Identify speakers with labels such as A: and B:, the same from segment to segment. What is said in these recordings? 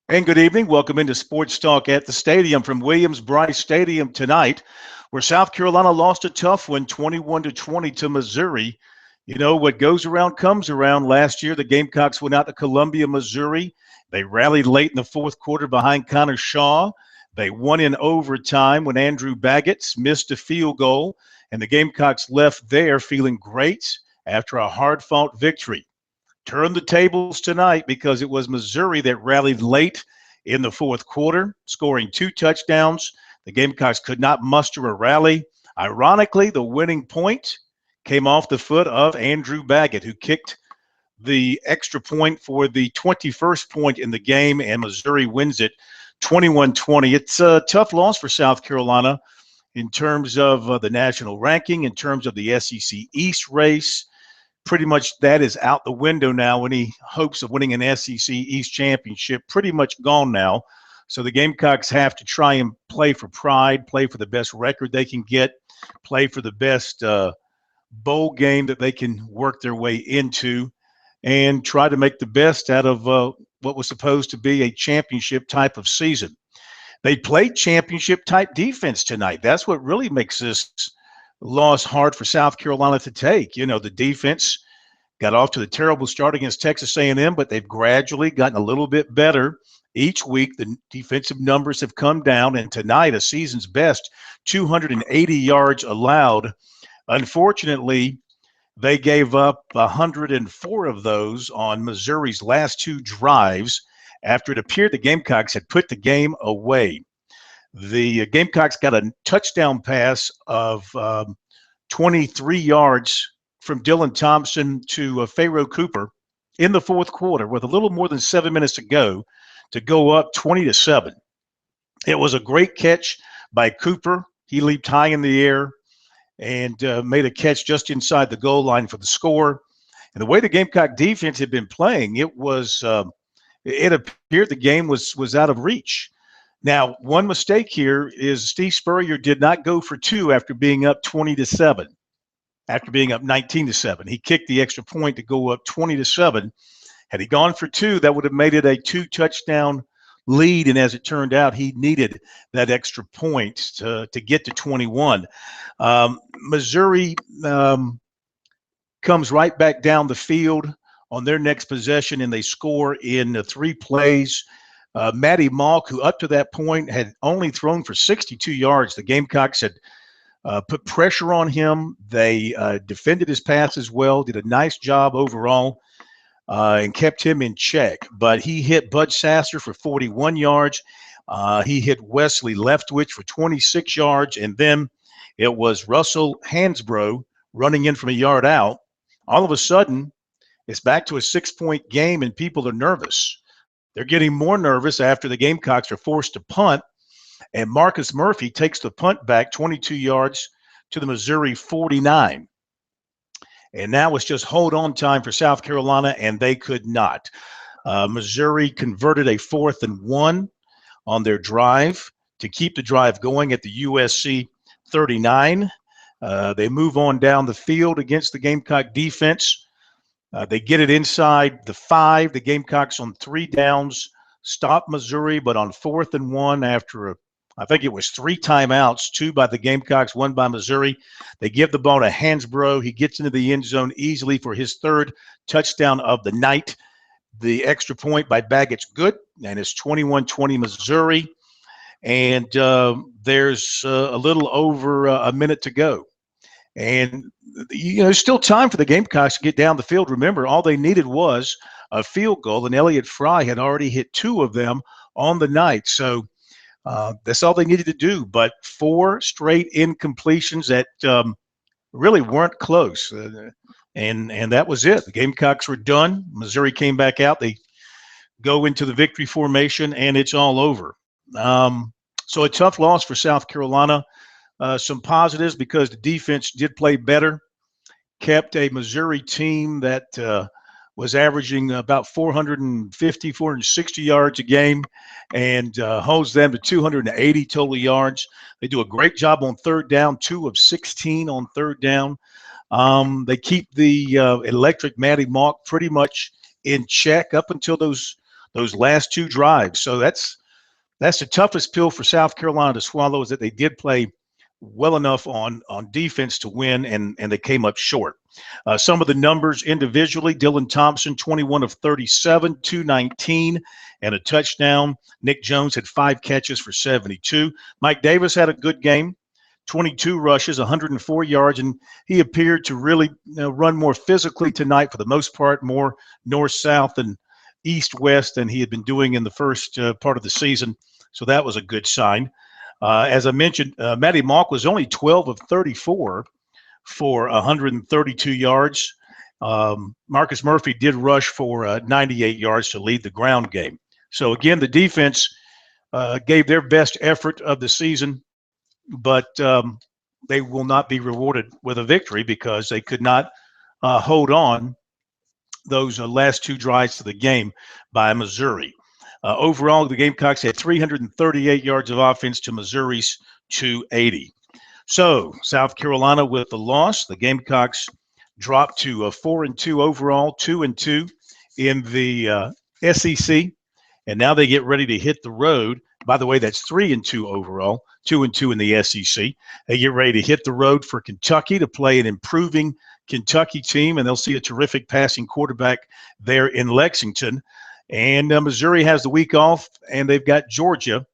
A: And good evening. Welcome into Sports Talk at the Stadium from Williams-Brice Stadium tonight, where South Carolina lost a tough one, 21-20 to Missouri. You know, what goes around comes around. Last year, the Gamecocks went out to Columbia, Missouri. They rallied late in the fourth quarter behind Connor Shaw. They won in overtime when Andrew Baggett's missed a field goal, and the Gamecocks left there feeling great after a hard-fought victory. Turn the tables tonight because it was Missouri that rallied late in the fourth quarter, scoring two touchdowns. The Gamecocks could not muster a rally. Ironically, the winning point came off the foot of Andrew Baggett, who kicked the extra point for the 21st point in the game, and Missouri wins it 21-20. It's a tough loss for South Carolina in terms of the national ranking, in terms of the SEC East race. Pretty much that is out the window now. Any hopes of winning an SEC East championship pretty much gone now. So the Gamecocks have to try and play for pride, play for the best record they can get, play for the best bowl game that they can work their way into, and try to make the best out of what was supposed to be a championship type of season. They played championship type defense tonight. That's what really makes this loss hard for South Carolina to take. You know, the defense got off to the terrible start against Texas A&M, but they've gradually gotten a little bit better. Each week, the defensive numbers have come down, and tonight, a season's best, 280 yards allowed. Unfortunately, they gave up 104 of those on Missouri's last two drives after it appeared the Gamecocks had put the game away. The Gamecocks got a touchdown pass of 23 yards from Dylan Thompson to Pharaoh Cooper in the fourth quarter with a little more than 7 minutes to go up 20-7. It was a great catch by Cooper. He leaped high in the air and made a catch just inside the goal line for the score. And the way the Gamecock defense had been playing, it appeared the game was out of reach. Now, one mistake here is Steve Spurrier did not go for two after being up 20-7, after being up 19-7. He kicked the extra point to go up 20-7. Had he gone for two, that would have made it a two-touchdown lead, and as it turned out, he needed that extra point to get to 21. Missouri comes right back down the field on their next possession, and they score in 3 plays. Matty Malk, who up to that point had only thrown for 62 yards, the Gamecocks had put pressure on him. They defended his pass as well, did a nice job overall, and kept him in check. But he hit Bud Sasser for 41 yards. He hit Wesley Leftwich for 26 yards, and then it was Russell Hansbrough running in from a yard out. All of a sudden, it's back to a 6-point game, and people are nervous. They're getting more nervous after the Gamecocks are forced to punt, and Marcus Murphy takes the punt back 22 yards to the Missouri 49. And now it's just hold on time for South Carolina, and they could not. Missouri converted a 4th and 1 on their drive to keep the drive going at the USC 39. They move on down the field against the Gamecock defense. They get it inside the 5. The Gamecocks on 3 downs stop Missouri, but on 4th and 1 after I think it was 3 timeouts, 2 by the Gamecocks, 1 by Missouri. They give the ball to Hansbrough. He gets into the end zone easily for his 3rd touchdown of the night. The extra point by Baggett's good, and it's 21-20 Missouri. And there's a little over a minute to go. And, you know, there's still time for the Gamecocks to get down the field. Remember, all they needed was a field goal, and Elliott Fry had already hit 2 of them on the night. So that's all they needed to do. But 4 straight incompletions that really weren't close. And that was it. The Gamecocks were done. Missouri came back out. They go into the victory formation, and it's all over. So a tough loss for South Carolina. Some positives because the defense did play better, kept a Missouri team that was averaging about 450, 460 yards a game, and holds them to 280 total yards. They do a great job on 3rd down, 2 of 16 on 3rd down. They keep the electric Matty Malk pretty much in check up until those those last two drives. So that's the toughest pill for South Carolina to swallow, is that they did play well enough on defense to win, and they came up short. Some of the numbers individually: Dylan Thompson, 21 of 37, 219, and a touchdown. Nick Jones had 5 catches for 72. Mike Davis had a good game, 22 rushes, 104 yards, and he appeared to really run more physically tonight for the most part, more north-south and east-west than he had been doing in the first part of the season. So that was a good sign. As I mentioned, Matty Malk was only 12 of 34 for 132 yards. Marcus Murphy did rush for 98 yards to lead the ground game. So again, the defense gave their best effort of the season, but they will not be rewarded with a victory because they could not hold on those last two drives to the game by Missouri. Overall, the Gamecocks had 338 yards of offense to Missouri's 280. So South Carolina with the loss, the Gamecocks dropped to 4-2 overall, 2-2 in the SEC, and now they get ready to hit the road. By the way, that's 3-2 overall, 2-2 in the SEC. They get ready to hit the road for Kentucky to play an improving Kentucky team, and they'll see a terrific passing quarterback there in Lexington. And Missouri has the week off, and they've got Georgia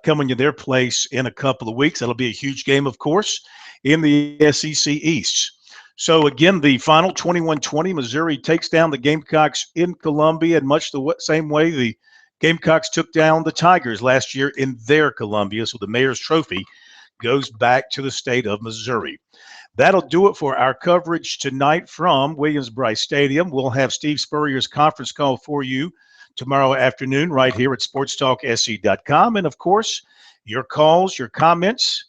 A: coming to their place in a couple of weeks. That'll be a huge game, of course, in the SEC East. So, again, the final 21-20, Missouri takes down the Gamecocks in Columbia in much the same way the Gamecocks took down the Tigers last year in their Columbia. So the Mayor's Trophy goes back to the state of Missouri. That'll do it for our coverage tonight from Williams-Brice Stadium. We'll have Steve Spurrier's conference call for you tomorrow afternoon right here at sportstalksc.com. And, of course, your calls, your comments,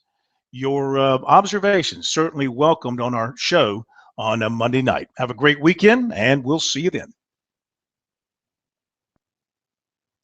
A: your observations certainly welcomed on our show on a Monday night. Have a great weekend, and we'll see you then.